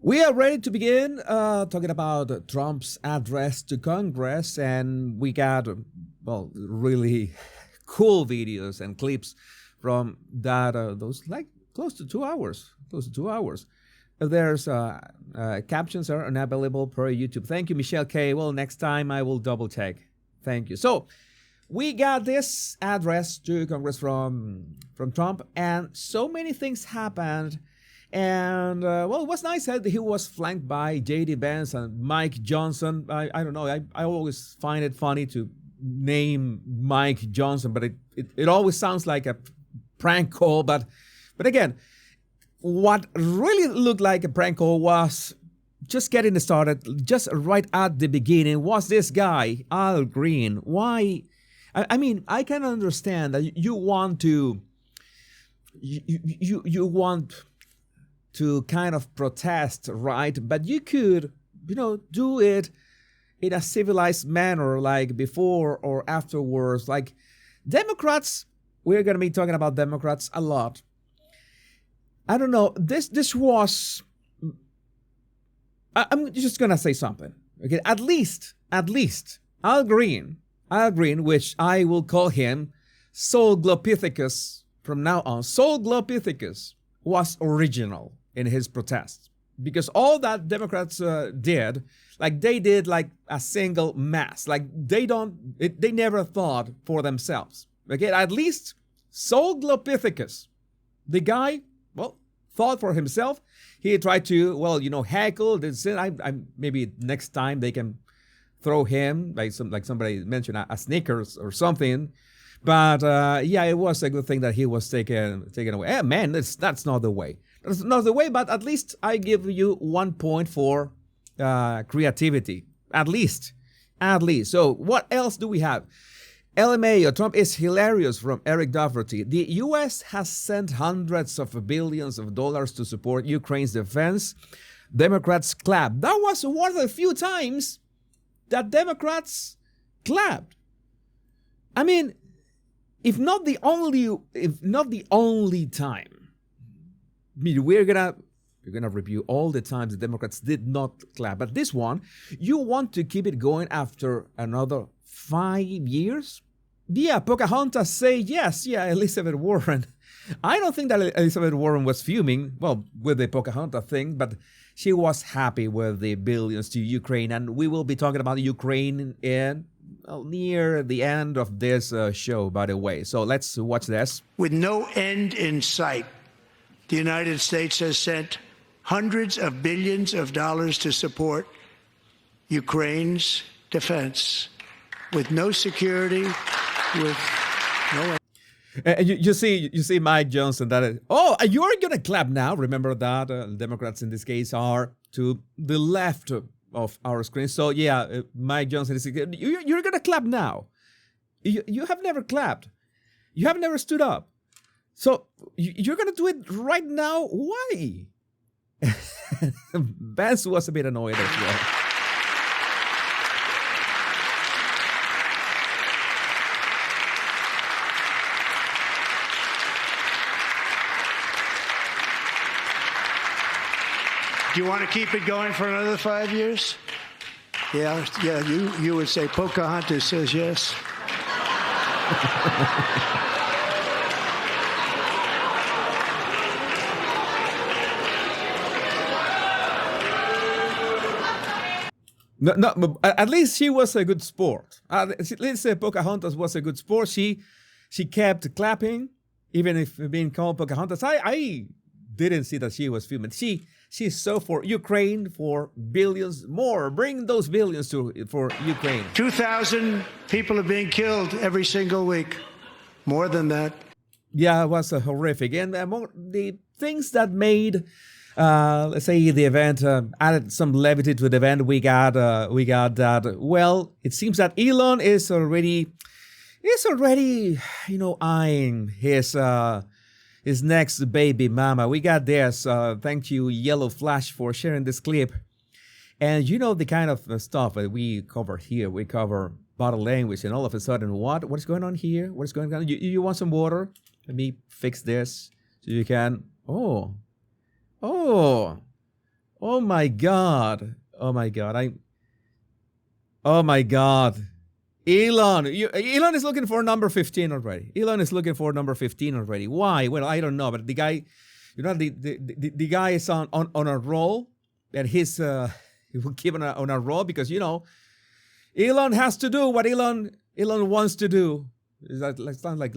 We are ready to begin talking about Trump's address to Congress, and we got, well, really cool videos and clips from that. Those like close to 2 hours. Close to 2 hours. There's captions are unavailable per YouTube. Thank you, Michelle K. Well, next time I will double check. Thank you. So we got this address to Congress from Trump, and so many things happened. And, well, it was nice that he was flanked by JD Vance and Mike Johnson. I don't know. I always find it funny to name Mike Johnson, but it always sounds like a prank call. But again, what really looked like a prank call was just getting started, just right at the beginning, was this guy, Al Green. Why? I mean, I can understand that you want to, you want to kind of protest, right? But you could, do it in a civilized manner, like before or afterwards. Like Democrats, we're going to be talking about Democrats a lot. I don't know. This was, I'm just going to say something. Okay, at least Al Green, which I will call him Saulglopithecus from now on. Saulglopithecus was original in his protests, because all that Democrats did, like they did like a single mass, like they never thought for themselves. Okay, at least Saulglopithecus, the guy, well, thought for himself. He tried to, heckle. Maybe next time they can throw him like somebody mentioned a Snickers or something. But yeah, it was a good thing that he was taken away. Man, that's not the way. That's not the way. But at least I give you 1 point for creativity. At least. So what else do we have? LMAO, Trump is hilarious from Eric Dougherty. The U.S. has sent hundreds of billions of dollars to support Ukraine's defense. Democrats clapped. That was one of the few times that Democrats clapped. I mean, if not the only time. I mean, we're gonna review all the times the Democrats did not clap. But this one, you want to keep it going after another 5 years? Yeah, Pocahontas say yes. Yeah, Elizabeth Warren. I don't think that Elizabeth Warren was fuming, well, with the Pocahontas thing, but she was happy with the billions to Ukraine. And we will be talking about Ukraine near the end of this show, by the way. So let's watch this. With no end in sight, the United States has sent hundreds of billions of dollars to support Ukraine's defense. With no security, with no... You see Mike Johnson, you're going to clap now. Remember that Democrats in this case are to the left of our screen. So yeah, Mike Johnson is, you're going to clap now. You have never clapped. You have never stood up. So you're going to do it right now. Why? Vance was a bit annoyed as well. Do you want to keep it going for another 5 years? Yeah, you would say Pocahontas says yes. No, at least she was a good sport. Let's say Pocahontas was a good sport. She kept clapping, even if being called Pocahontas. I didn't see that she was fuming. She's so for Ukraine, for billions more. Bring those billions for Ukraine. 2,000 people are being killed every single week. More than that. Yeah, it was horrific. And among the things that made, let's say, the event added some levity to the event, we got that. Well, it seems that Elon is already, eyeing his next baby mama. We got this. Thank you, Yellow Flash, for sharing this clip. And the kind of stuff that we cover here. We cover body language, and all of a sudden, what's going on here? What's going on? You want some water? Let me fix this so you can. Oh, Oh my God. Oh my God. Oh my God. Elon is looking for number 15 already. Elon is looking for number 15 already. Why? Well, I don't know, but the guy, the guy is on a roll, and he will keep on a roll because Elon has to do what Elon wants to do. Is that sounds like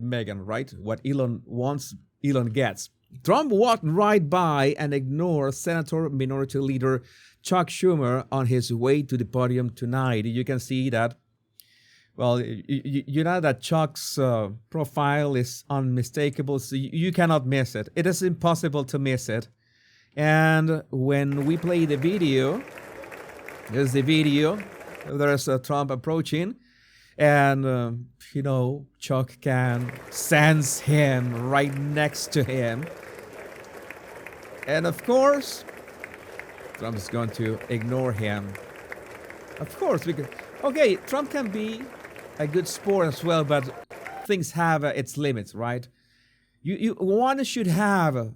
Megan, right? What Elon wants, Elon gets. Trump walked right by and ignored Senator Minority Leader Chuck Schumer on his way to the podium tonight. You can see that. Well, you know that Chuck's profile is unmistakable, so you cannot miss it. It is impossible to miss it. And when we play the video, there's the video. There's Trump approaching, and Chuck can sense him right next to him. And of course, Trump is going to ignore him. Of course, because Trump can be a good sport as well, but things have its limits, right? One should have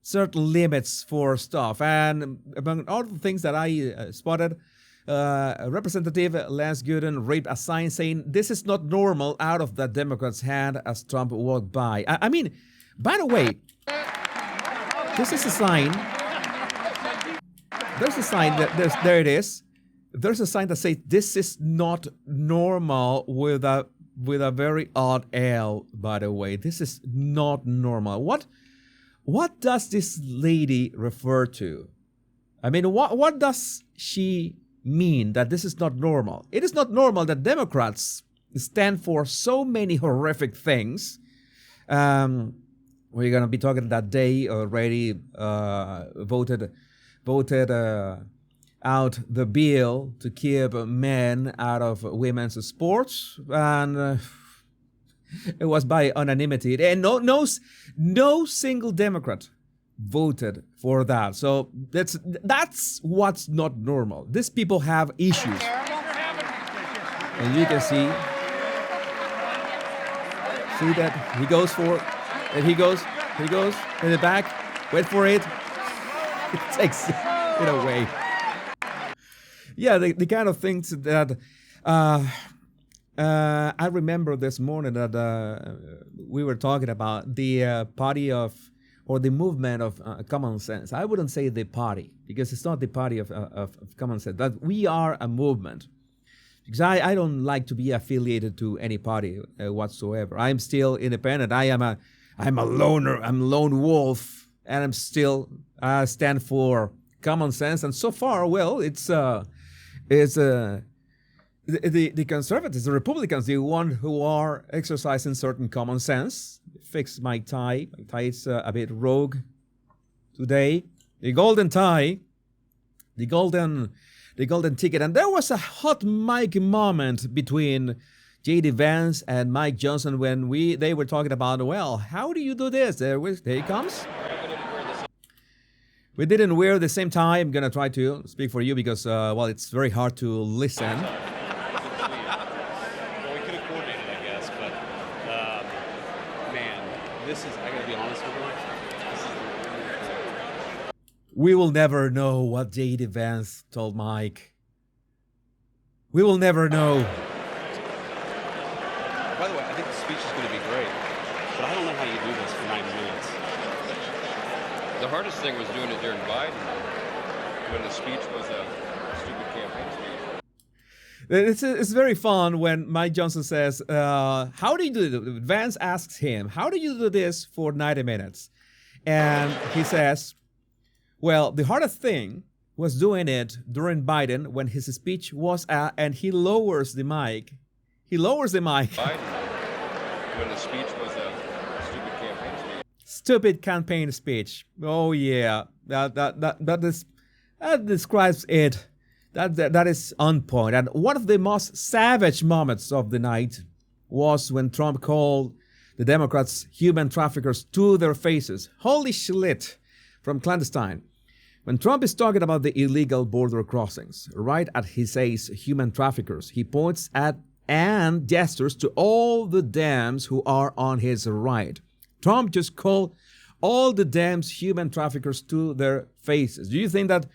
certain limits for stuff. And among all the things that I spotted, Representative Lance Gooden raped a sign saying, "This is not normal," out of the Democrats' hand as Trump walked by. I mean, by the way, this is a sign. There's a sign there it is. There's a sign that says, "This is not normal," with a very odd L, by the way. This is not normal. What does this lady refer to? I mean, what does she mean that this is not normal? It is not normal that Democrats stand for so many horrific things. We're going to be talking that they already voted out the bill to keep men out of women's sports, and it was by unanimity, and no single Democrat voted for that. So that's what's not normal. These people have issues, and you can see that he goes for, and he goes in the back. Wait for it. It takes it away. Yeah, the kind of things that I remember this morning that we were talking about the party of, or the movement of common sense. I wouldn't say the party, because it's not the party of common sense, but we are a movement. Because I don't like to be affiliated to any party whatsoever. I'm still independent. I'm a loner. I'm a lone wolf, and I'm still stand for common sense. And so far, well, it's the conservatives, the Republicans, the one who are exercising certain common sense. Fix my tie. My tie is a bit rogue today. The golden tie, the golden ticket. And there was a hot mic moment between JD Vance and Mike Johnson when they were talking about, well, how do you do this? There he comes. We didn't wear the same tie. I'm going to try to speak for you because, well, it's very hard to listen. Well, we could have coordinated, I guess, but, man, I got to be honest with you. We will never know what JD Vance told Mike. We will never know. By the way, I think the speech is going to be great, but I don't know how you do this for 9 minutes. The hardest thing was doing it during Biden, when the speech was a stupid campaign speech. It's very fun when Mike Johnson says, how do you do it? Vance asks him, how do you do this for 90 minutes? And he says, well, the hardest thing was doing it during Biden when his speech was and he lowers the mic. Biden, when the speech was a stupid campaign speech. Stupid campaign speech. Oh yeah, that describes it. That is on point. And one of the most savage moments of the night was when Trump called the Democrats human traffickers to their faces. Holy shit, from clandestine. When Trump is talking about the illegal border crossings, right as he says human traffickers, he points at and gestures to all the Dems who are on his right. Trump just called all the damn human traffickers to their faces. Do you think that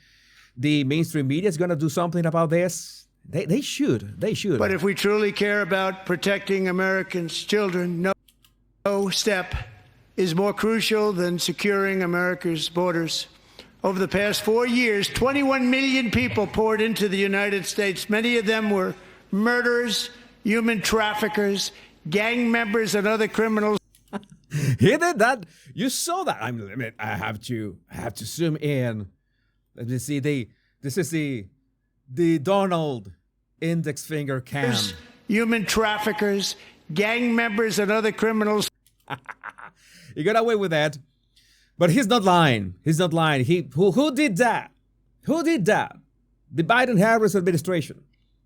the mainstream media is going to do something about this? They should. They should. But if we truly care about protecting Americans' children, no step is more crucial than securing America's borders. Over the past 4 years, 21 million people poured into the United States. Many of them were murderers, human traffickers, gang members, and other criminals. He did that. You saw that. I mean, I have to zoom in. Let me see. This is the Donald index finger cam. Human traffickers, gang members, and other criminals. He got away with that. But he's not lying. He's not lying. Who did that? Who did that? The Biden-Harris administration.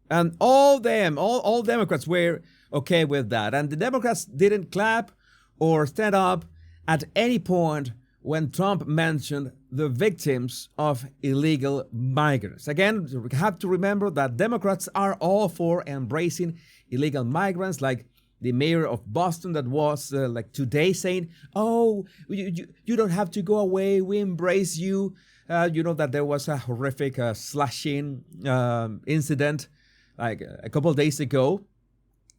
And all Democrats were okay with that. And the Democrats didn't clap or stand up at any point when Trump mentioned the victims of illegal migrants. Again, we have to remember that Democrats are all for embracing illegal migrants, like the mayor of Boston that was like today saying, oh, you don't have to go away, we embrace you. You know that there was a horrific slashing incident like a couple of days ago,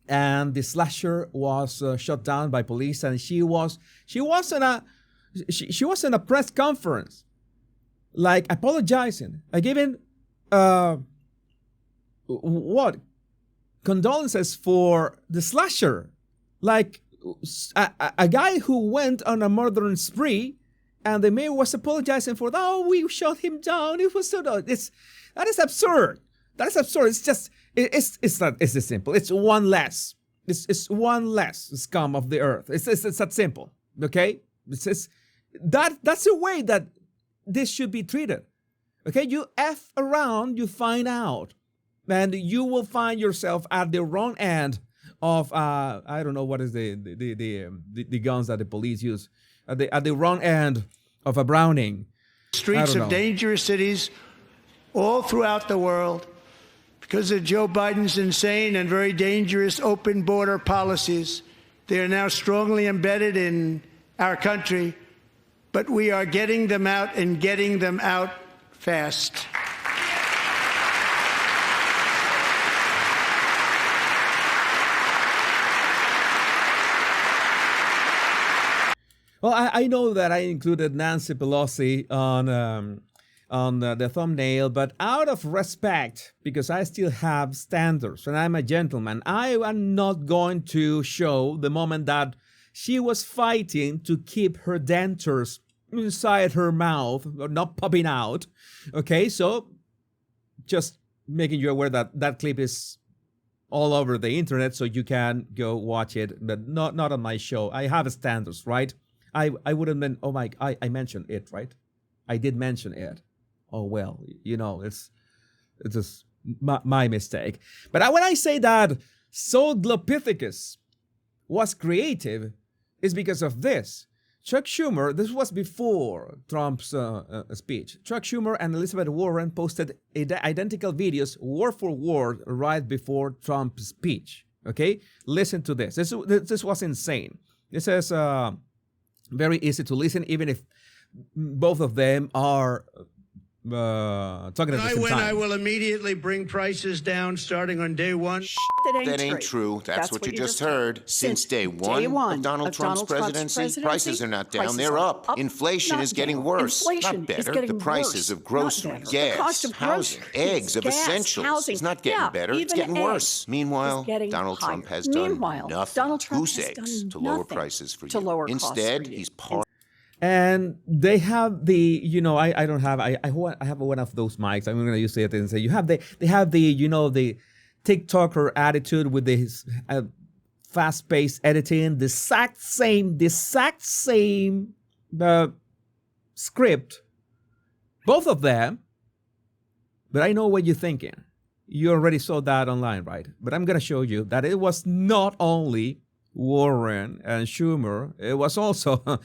and the slasher was shot down by police, and she was in a press conference, like apologizing, giving condolences for the slasher, like a guy who went on a murdering spree, and the mayor was apologizing for that. Oh, we shot him down. It was so that is absurd. That is absurd. It's just it's this simple. It's one less. It's one less scum of the earth. It's that simple. Okay. That's the way that this should be treated. Okay. You F around, you find out. And you will find yourself at the wrong end of I don't know what is the guns that the police use at the wrong end of a Browning. Streets of dangerous cities all throughout the world because of Joe Biden's insane and very dangerous open border policies. They are now strongly embedded in our country, but we are getting them out and getting them out fast. Well, I know that I included Nancy Pelosi on the thumbnail, but out of respect, because I still have standards and I'm a gentleman, I am not going to show the moment that she was fighting to keep her dentures inside her mouth, not popping out. Okay, so just making you aware that that clip is all over the internet, so you can go watch it, but not on my show. I have standards, right? I wouldn't mean, oh my, I mentioned it, right? I did mention it. Oh, well, you know, it's just my mistake. But when I say that Soglopithecus was creative, it's because of this. Chuck Schumer, this was before Trump's speech. Chuck Schumer and Elizabeth Warren posted identical videos, word for word, right before Trump's speech. Okay? Listen to this. This was insane. This is very easy to listen, even if both of them are talking at the same time. I will immediately bring prices down starting on day one. That ain't true. That's what you just heard. Since day one of Donald Trump's presidency, prices are not down, they're up. Inflation is getting worse, not better. The prices of groceries, gas, housing, eggs, of essentials is not getting better, it's getting worse. Meanwhile, Donald Trump has done nothing. Goose eggs to lower prices for you. Instead, he's part. And they have the, you know, I don't have, I have one of those mics. I'm going to use it and say, they have the, you know, the TikToker attitude with this fast-paced editing, the exact same script, both of them. But I know what you're thinking. You already saw that online, right? But I'm going to show you that it was not only Warren and Schumer, it was also,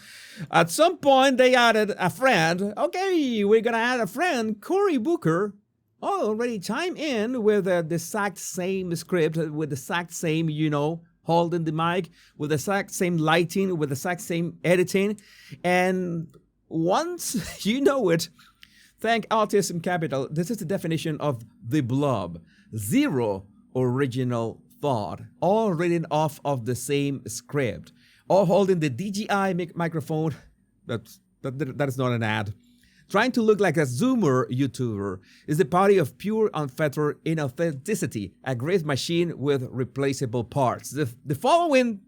at some point they added a friend. Okay, we're going to add a friend, Cory Booker, already chime in with the exact same script, with the exact same, you know, holding the mic with the exact same lighting, with the exact same editing. And once you know it, thank Autism Capital, this is the definition of the blob. Zero original thought, all written off of the same script, all holding the DJI microphone. That is not an ad. Trying to look like a Zoomer YouTuber is the party of pure unfettered inauthenticity, a great machine with replaceable parts. The following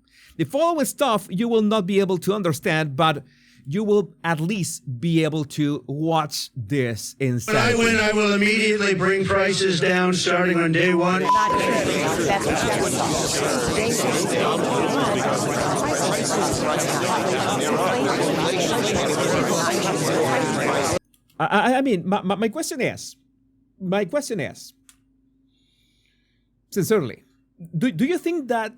stuff you will not be able to understand, but you will at least be able to watch this instead. When I win, I will immediately bring prices down starting on day one. I mean, my question is, sincerely, do you think that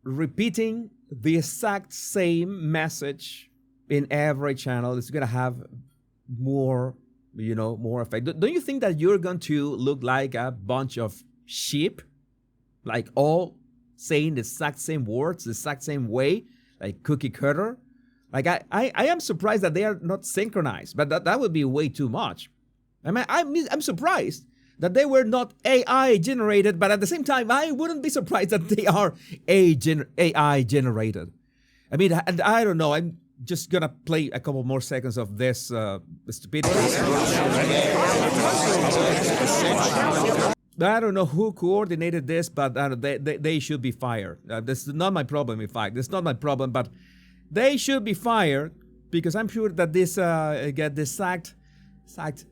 repeating the exact same message in every channel is going to have more effect? Don't you think that you're going to look like a bunch of sheep, like all saying the exact same words, the exact same way, like cookie cutter? Like I am surprised that they are not synchronized, but that would be way too much. I mean, I'm surprised that they were not AI generated, but at the same time, I wouldn't be surprised that they are AI generated. I mean, I don't know. I'm just gonna play a couple more seconds of this stupidity. I don't know who coordinated this, but they should be fired. This is not my problem, in fact. This is not my problem, but they should be fired because I'm sure that this get the exact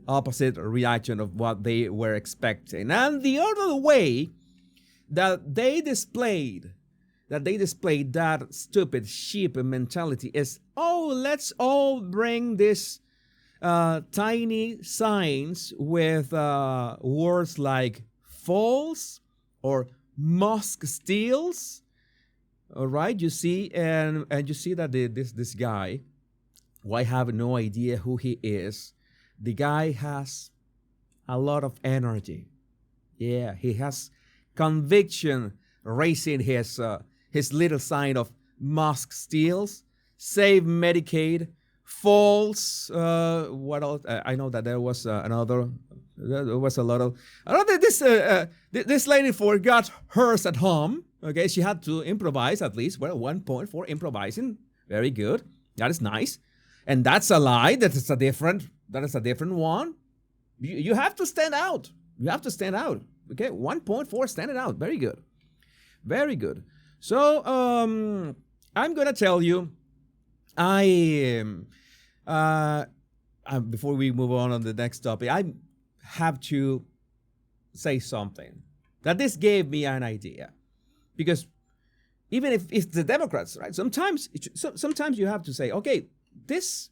opposite reaction of what they were expecting. And the other way that they displayed that stupid sheep mentality is, let's all bring this tiny signs with words like false or mosque steals. All right, you see, and you see that this guy, I have no idea who he is. The guy has a lot of energy. Yeah, he has conviction raising his little sign of mosque steals, save Medicaid, false. What else? I know that there was another. There was a lot of. I know that this lady forgot hers at home. Okay, she had to improvise at least. Well, 1 point for improvising. Very good. That is nice. And that's a lie. That is a different one. You have to stand out. You have to stand out. Okay, 1 point for standing out. Very good. Very good. So I'm gonna tell you, before we move on the next topic, I have to say something that this gave me an idea. Because even if it's the Democrats, right? Sometimes you have to say, okay, this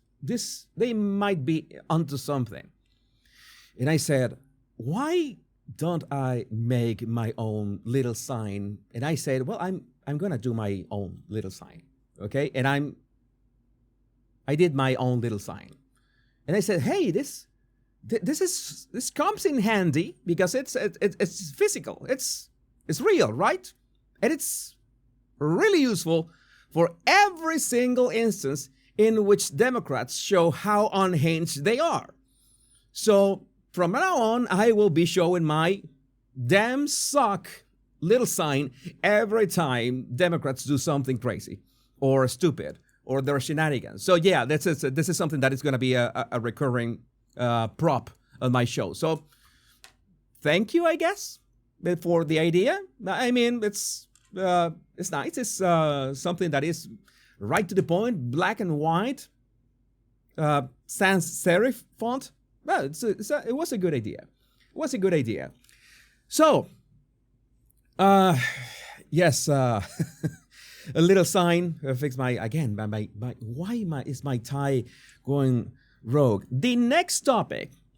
they might be onto something. And I said, why don't I make my own little sign? And I said, well, I'm gonna do my own little sign, okay? And I did my own little sign, and I said, hey, this comes in handy because it's physical, it's real, right? And it's really useful for every single instance in which Democrats show how unhinged they are. So from now on, I will be showing my damn suck little sign every time Democrats do something crazy or stupid or their shenanigans. So yeah, this is something that is going to be a recurring prop on my show. So thank you, I guess, for the idea. I mean, it's nice. It's something that is right to the point, black and white, sans serif font. Well, it was a good idea. It was a good idea. So, yes, a little sign. Fix my why is my tie going rogue? The next topic